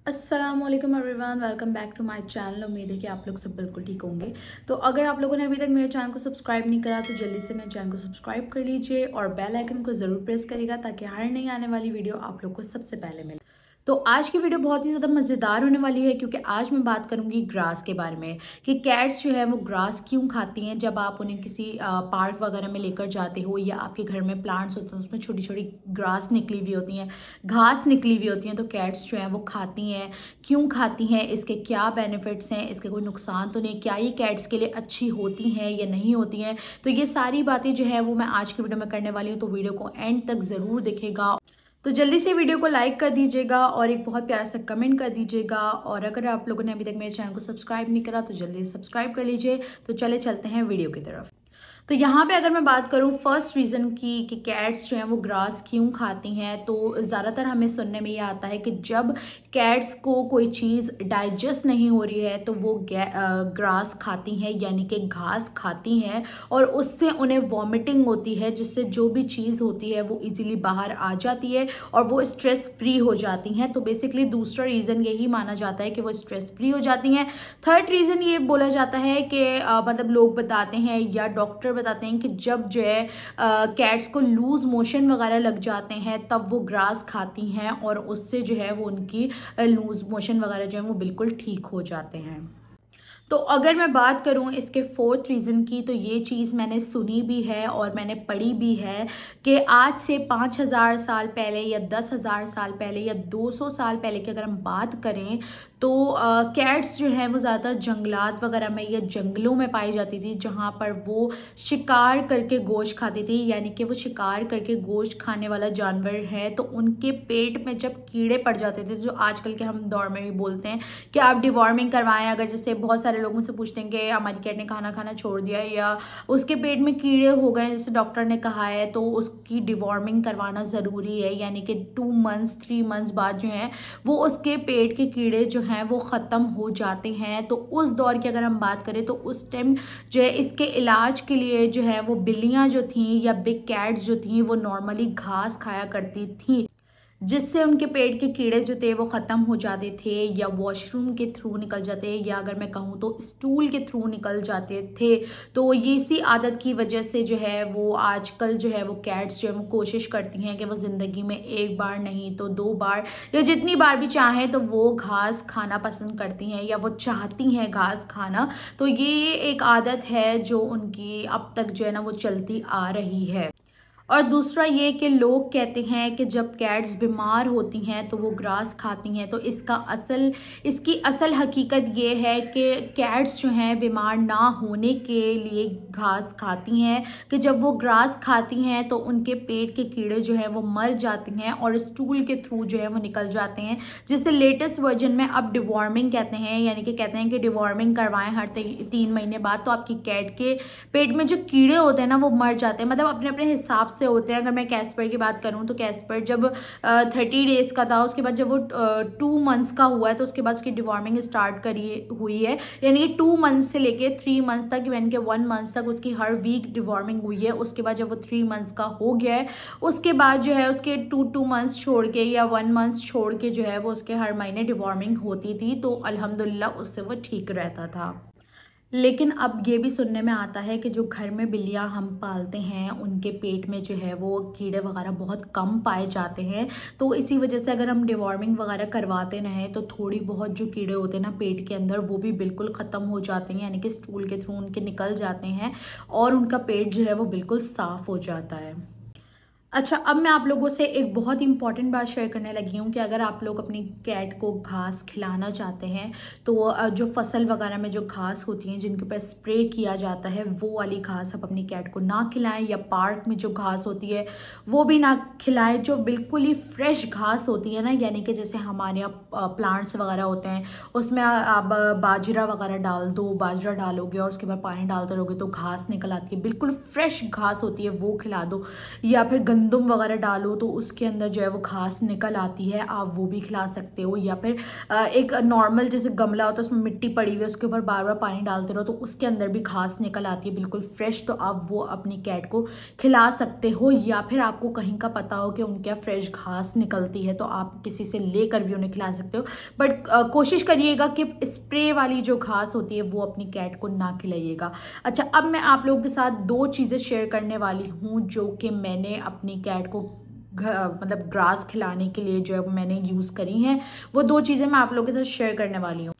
अस्सलामुअलैकुम everyone, welcome back to my channel. उम्मीद है कि आप लोग सब बिल्कुल ठीक होंगे। तो अगर आप लोगों ने अभी तक मेरे चैनल को सब्सक्राइब नहीं करा तो जल्दी से मेरे चैनल को सब्सक्राइब कर लीजिए और बेल आइकन को ज़रूर प्रेस करिएगा ताकि हर नई आने वाली वीडियो आप लोग को सबसे पहले मिले। तो आज की वीडियो बहुत ही ज़्यादा मज़ेदार होने वाली है क्योंकि आज मैं बात करूंगी ग्रास के बारे में कि कैट्स जो है वो ग्रास क्यों खाती हैं। जब आप उन्हें किसी पार्क वगैरह में लेकर जाते हो या आपके घर में प्लांट्स होते हैं उसमें छोटी छोटी ग्रास निकली हुई होती हैं, घास निकली हुई होती हैं, तो कैट्स जो हैं वो खाती हैं। क्यों खाती हैं, इसके क्या बेनिफिट्स हैं, इसके कोई नुकसान तो नहीं, क्या ये कैट्स के लिए अच्छी होती हैं या नहीं होती हैं, तो ये सारी बातें जो है वो मैं आज की वीडियो में करने वाली हूँ। तो वीडियो को एंड तक ज़रूर देखेगा। तो जल्दी से वीडियो को लाइक कर दीजिएगा और एक बहुत प्यारा सा कमेंट कर दीजिएगा। और अगर आप लोगों ने अभी तक मेरे चैनल को सब्सक्राइब नहीं करा तो जल्दी से सब्सक्राइब कर लीजिए। तो चले चलते हैं वीडियो की तरफ। तो यहाँ पे अगर मैं बात करूँ फर्स्ट रीज़न की कि कैट्स जो हैं वो ग्रास क्यों खाती हैं, तो ज़्यादातर हमें सुनने में ये आता है कि जब कैट्स को कोई चीज़ डाइजेस्ट नहीं हो रही है तो वो ग्रास खाती हैं, यानी कि घास खाती हैं, और उससे उन्हें वॉमिटिंग होती है जिससे जो भी चीज़ होती है वो इजीली बाहर आ जाती है और वो स्ट्रेस फ्री हो जाती हैं। तो बेसिकली दूसरा रीज़न यही माना जाता है कि वो स्ट्रेस फ्री हो जाती हैं। थर्ड रीज़न ये बोला जाता है कि मतलब लोग बताते हैं या डॉक्टर बताते हैं कि जब जो है कैट्स को लूज मोशन वगैरह लग जाते हैं तब वो ग्रास खाती हैं और उससे जो है वो उनकी लूज मोशन वगैरह जो है वो बिल्कुल ठीक हो जाते हैं। तो अगर मैं बात करूं इसके फोर्थ रीज़न की, तो ये चीज़ मैंने सुनी भी है और मैंने पढ़ी भी है कि आज से 5000 साल पहले या 10,000 साल पहले या 200 साल पहले की अगर हम बात करें तो कैट्स जो हैं वो ज़्यादातर जंगलात वगैरह में या जंगलों में पाई जाती थी जहाँ पर वो शिकार करके गोश्त खाती थी, यानी कि वो शिकार करके गोश्त खाने वाला जानवर है। तो उनके पेट में जब कीड़े पड़ जाते थे, जो आजकल के हम दौर में भी बोलते हैं कि आप डिवॉर्मिंग करवाएं, अगर जैसे बहुत सारे लोग मुझसे पूछते हैं कि हमारी कैट ने खाना खाना छोड़ दिया या उसके पेट में कीड़े हो गए जैसे डॉक्टर ने कहा है, तो उसकी डिवॉर्मिंग करवाना ज़रूरी है, यानी कि 2 मंथ्स 3 मंथ्स बाद जो है वो उसके पेट के कीड़े जो हैं वो ख़त्म हो जाते हैं। तो उस दौर की अगर हम बात करें तो उस टाइम जो है इसके इलाज के लिए जो है वो बिल्लियाँ जो थीं या बिग कैट्स जो थीं वो नॉर्मली घास खाया करती थी जिससे उनके पेट के कीड़े जो थे वो ख़त्म हो जाते थे या वॉशरूम के थ्रू निकल जाते, या अगर मैं कहूँ तो स्टूल के थ्रू निकल जाते थे। तो ये इसी आदत की वजह से जो है वो आजकल जो है वो कैट्स जो है वो कोशिश करती हैं कि वो ज़िंदगी में एक बार नहीं तो 2 बार या जितनी बार भी चाहें तो वो घास खाना पसंद करती हैं या वो चाहती हैं घास खाना। तो ये एक आदत है जो उनकी अब तक जो है ना वो चलती आ रही है। और दूसरा ये कि लोग कहते हैं कि जब कैट्स बीमार होती हैं तो वो ग्रास खाती हैं, तो इसकी असल हकीकत ये है कि कैट्स जो हैं बीमार ना होने के लिए घास खाती हैं, कि जब वो ग्रास खाती हैं तो उनके पेट के कीड़े जो हैं वो मर जाते हैं और स्टूल के थ्रू जो है वो निकल जाते हैं, जिसे लेटेस्ट वर्जन में अब डिवॉर्मिंग कहते हैं, यानी कि कहते हैं कि डिवॉर्मिंग करवाएं हर 3 महीने बाद तो आपकी कैट के पेट में जो कीड़े होते हैं ना वो मर जाते हैं। मतलब अपने अपने हिसाब से होते हैं। अगर मैं कैस्पर की बात करूं तो कैस्पर जब 30 डेज का था, उसके बाद जब वो 2 मंथ्स का हुआ है तो उसके बाद उसकी डिवॉर्मिंग स्टार्ट करी हुई है, यानी 2 मंथ्स से लेके 3 मंथ्स तक, यानी कि 1 मंथ तक उसकी हर वीक डिवॉर्मिंग हुई है। उसके बाद जब वो 3 मंथ्स का हो गया है उसके बाद जो है उसके 2 मंथ्स छोड़ के या 1 मंथ छोड़ के जो है वो उसके हर महीने डिवॉर्मिंग होती थी, तो अल्हम्दुलिल्लाह उससे वो ठीक रहता था। लेकिन अब ये भी सुनने में आता है कि जो घर में बिल्लियाँ हम पालते हैं उनके पेट में जो है वो कीड़े वगैरह बहुत कम पाए जाते हैं, तो इसी वजह से अगर हम डिवॉर्मिंग वगैरह करवाते रहें तो थोड़ी बहुत जो कीड़े होते हैं ना पेट के अंदर वो भी बिल्कुल ख़त्म हो जाते हैं, यानी कि स्टूल के थ्रू उनके निकल जाते हैं और उनका पेट जो है वो बिल्कुल साफ़ हो जाता है। अच्छा, अब मैं आप लोगों से एक बहुत ही इंपॉर्टेंट बात शेयर करने लगी हूँ कि अगर आप लोग अपनी कैट को घास खिलाना चाहते हैं तो जो फसल वगैरह में जो घास होती हैं जिनके ऊपर स्प्रे किया जाता है वो वाली घास आप अपनी कैट को ना खिलाएं, या पार्क में जो घास होती है वो भी ना खिलाएं। जो बिल्कुल ही फ्रेश घास होती है ना, यानी कि जैसे हमारे यहाँ प्लांट्स वगैरह होते हैं उसमें आप बाजरा वगैरह डाल दो, बाजरा डालोगे और उसके बाद पानी डालते रहोगे तो घास निकल आती है, बिल्कुल फ्रेश घास होती है वो खिला दो। या फिर गंदम वगैरह डालो तो उसके अंदर जो है वो घास निकल आती है, आप वो भी खिला सकते हो। या फिर एक नॉर्मल जैसे गमला होता है उसमें मिट्टी पड़ी हुई है, उसके ऊपर बार बार पानी डालते रहो तो उसके अंदर भी घास निकल आती है बिल्कुल फ्रेश, तो आप वो अपनी कैट को खिला सकते हो। या फिर आपको कहीं का पता हो कि उनके यहाँ फ्रेश घास निकलती है तो आप किसी से लेकर भी उन्हें खिला सकते हो, बट कोशिश करिएगा कि स्प्रे वाली जो घास होती है वो अपनी कैट को ना खिलाइएगा। अच्छा, अब मैं आप लोगों के साथ 2 चीज़ें शेयर करने वाली हूँ जो कि मैंने अपनी कैट को मतलब ग्रास खिलाने के लिए जो है मैंने यूज़ करी हैं। वो 2 चीज़ें मैं आप लोगों के साथ शेयर करने वाली हूँ।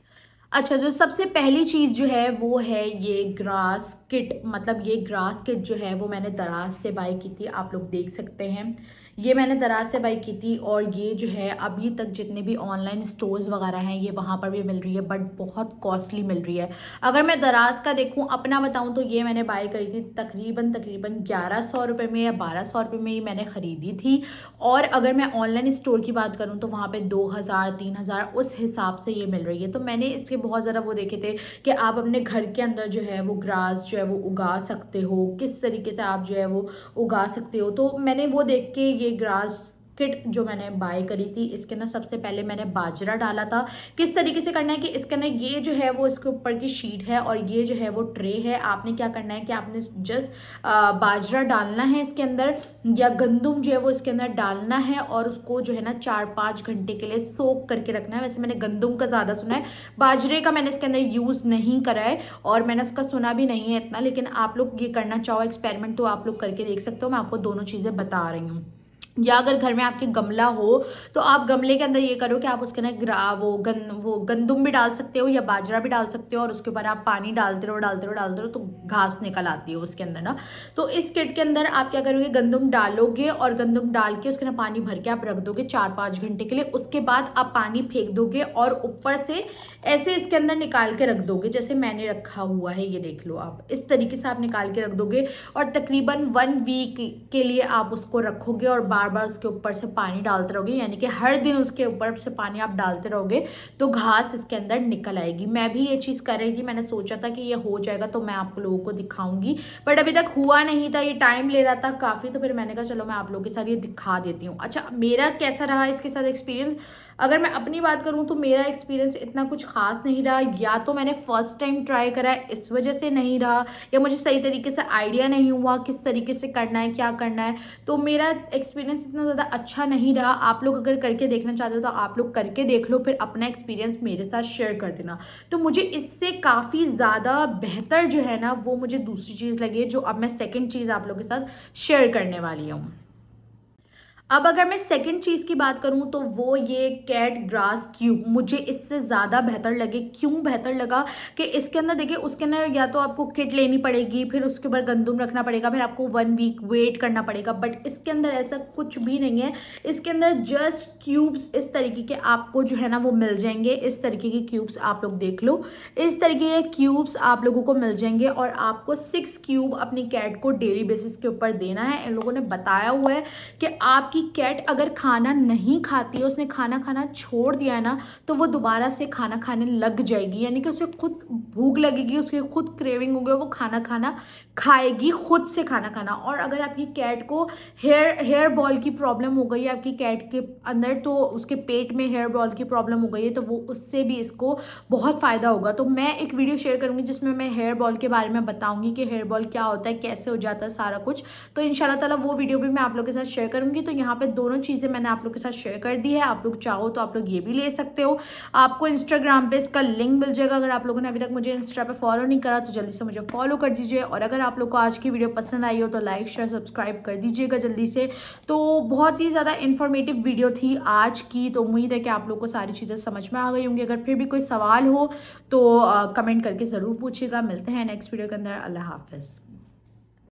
अच्छा, जो सबसे पहली चीज़ जो है वो है ये ग्रास किट। मतलब ये ग्रास किट जो है वो मैंने दराज से बाय की थी, आप लोग देख सकते हैं। ये मैंने दराज से बाय की थी और ये जो है अभी तक जितने भी ऑनलाइन स्टोर्स वगैरह हैं ये वहाँ पर भी मिल रही है, बट बहुत कॉस्टली मिल रही है। अगर मैं दराज का देखूँ अपना बताऊँ तो ये मैंने बाय करी थी तकरीबन 1100 रुपये में या 1200 रुपये में ही मैंने ख़रीदी थी। और अगर मैं ऑनलाइन स्टोर की बात करूँ तो वहाँ पर 2000-3000 उस हिसाब से ये मिल रही है। तो मैंने इसके बहुत ज़्यादा वो देखे थे कि आप अपने घर के अंदर जो है वो ग्रास जो है वो उगा सकते हो, किस तरीके से आप जो है वो उगा सकते हो। तो मैंने वो देख के ये ग्रास किट जो मैंने बाय करी थी, इसके अंदर सबसे पहले मैंने बाजरा डाला था। किस तरीके से करना है कि इसके अंदर ये जो है वो इसके ऊपर की शीट है और ये जो है वो ट्रे है। आपने क्या करना है कि आपने जस्ट बाजरा डालना है इसके अंदर, या गंदम जो है वो इसके अंदर डालना है और उसको जो है ना 4-5 घंटे के लिए सोक करके रखना है। वैसे मैंने गंदम का ज़्यादा सुना है, बाजरे का मैंने इसके अंदर यूज़ नहीं करा है और मैंने उसका सुना भी नहीं है इतना। लेकिन आप लोग ये करना चाहो एक्सपेरिमेंट तो आप लोग करके देख सकते हो। मैं आपको दोनों चीज़ें बता रही हूँ। या अगर घर में आपके गमला हो तो आप गमले के अंदर ये करो कि आप उसके अंदर वो गंदम भी डाल सकते हो या बाजरा भी डाल सकते हो और उसके ऊपर आप पानी डालते रहो तो घास निकल आती है उसके अंदर ना। तो इस किट के अंदर आप क्या करोगे, गंदम डालोगे और गंदम डाल के उसके अंदर पानी भर के आप रख दोगे 4-5 घंटे के लिए। उसके बाद आप पानी फेंक दोगे और ऊपर से ऐसे इसके अंदर निकाल के रख दोगे, जैसे मैंने रखा हुआ है, ये देख लो आप। इस तरीके से आप निकाल के रख दोगे और तकरीबन 1 वीक के लिए आप उसको रखोगे और बार बार उसके ऊपर से पानी डालते रहोगे, यानी कि हर दिन उसके ऊपर से पानी आप डालते रहोगे तो घास इसके अंदर निकल आएगी। मैं भी ये चीज़ कर रही थी, मैंने सोचा था कि ये हो जाएगा तो मैं आप लोगों को दिखाऊंगी, बट अभी तक हुआ नहीं था, ये टाइम ले रहा था काफ़ी। तो फिर मैंने कहा चलो मैं आप लोगों के साथ ये दिखा देती हूँ। अच्छा, मेरा कैसा रहा इसके साथ एक्सपीरियंस, अगर मैं अपनी बात करूं तो मेरा एक्सपीरियंस इतना कुछ खास नहीं रहा। या तो मैंने फर्स्ट टाइम ट्राई करा है इस वजह से नहीं रहा, या मुझे सही तरीके से आइडिया नहीं हुआ किस तरीके से करना है, क्या करना है। तो मेरा एक्सपीरियंस इतना ज़्यादा अच्छा नहीं रहा। आप लोग अगर करके देखना चाहते हो तो आप लोग करके देख लो, फिर अपना एक्सपीरियंस मेरे साथ शेयर कर देना। तो मुझे इससे काफ़ी ज़्यादा बेहतर जो है ना वो मुझे दूसरी चीज़ लगी है, जो अब मैं सेकेंड चीज़ आप लोगों के साथ शेयर करने वाली हूँ। अब अगर मैं सेकंड चीज़ की बात करूं तो वो ये कैट ग्रास क्यूब मुझे इससे ज़्यादा बेहतर लगे। क्यों बेहतर लगा कि इसके अंदर देखिए, उसके अंदर या तो आपको किट लेनी पड़ेगी, फिर उसके ऊपर गंदम रखना पड़ेगा, फिर आपको 1 वीक वेट करना पड़ेगा। बट इसके अंदर ऐसा कुछ भी नहीं है। इसके अंदर जस्ट क्यूब्स इस तरीके के आपको जो है ना वो मिल जाएंगे। इस तरीके के क्यूब्स आप लोग देख लो, इस तरीके के क्यूब्स आप लोगों को मिल जाएंगे और आपको 6 क्यूब अपनी कैट को डेली बेसिस के ऊपर देना है। इन लोगों ने बताया हुआ है कि आपकी कैट अगर खाना नहीं खाती है, उसने खाना खाना छोड़ दिया है ना, तो वो दोबारा से खाना खाने लग जाएगी, यानी कि उसे खुद भूख लगेगी, उसके खुद क्रेविंग होगी, वो खाना खाना खाएगी, खुद से खाना खाना। और अगर आपकी कैट को हेयर बॉल की प्रॉब्लम हो गई है आपकी कैट के अंदर, तो उसके पेट में हेयर बॉल की प्रॉब्लम हो गई है, तो वो उससे भी इसको बहुत फ़ायदा होगा। तो मैं एक वीडियो शेयर करूँगी जिसमें मैं हेयर बॉल के बारे में बताऊँगी कि हेयर बॉल क्या होता है, कैसे हो जाता है सारा कुछ। तो इंशाल्लाह ताला वो वीडियो भी मैं आप लोग के साथ शेयर करूँगी। तो यहाँ पे दोनों चीज़ें मैंने आप लोग के साथ शेयर कर दी है। आप लोग चाहो तो आप लोग ये भी ले सकते हो। आपको इंस्टाग्राम पे इसका लिंक मिल जाएगा। अगर आप लोगों ने अभी तक मुझे इंस्टा पे फॉलो नहीं करा तो जल्दी से मुझे फॉलो कर दीजिए। और अगर आप लोग को आज की वीडियो पसंद आई हो तो लाइक शेयर सब्सक्राइब कर दीजिएगा जल्दी से। तो बहुत ही ज़्यादा इन्फॉर्मेटिव वीडियो थी आज की। तो उम्मीद है कि आप लोग को सारी चीज़ें समझ में आ गई होंगी। अगर फिर भी कोई सवाल हो तो कमेंट करके ज़रूर पूछिएगा। मिलते हैं नेक्स्ट वीडियो के अंदर। अल्लाह हाफिज़।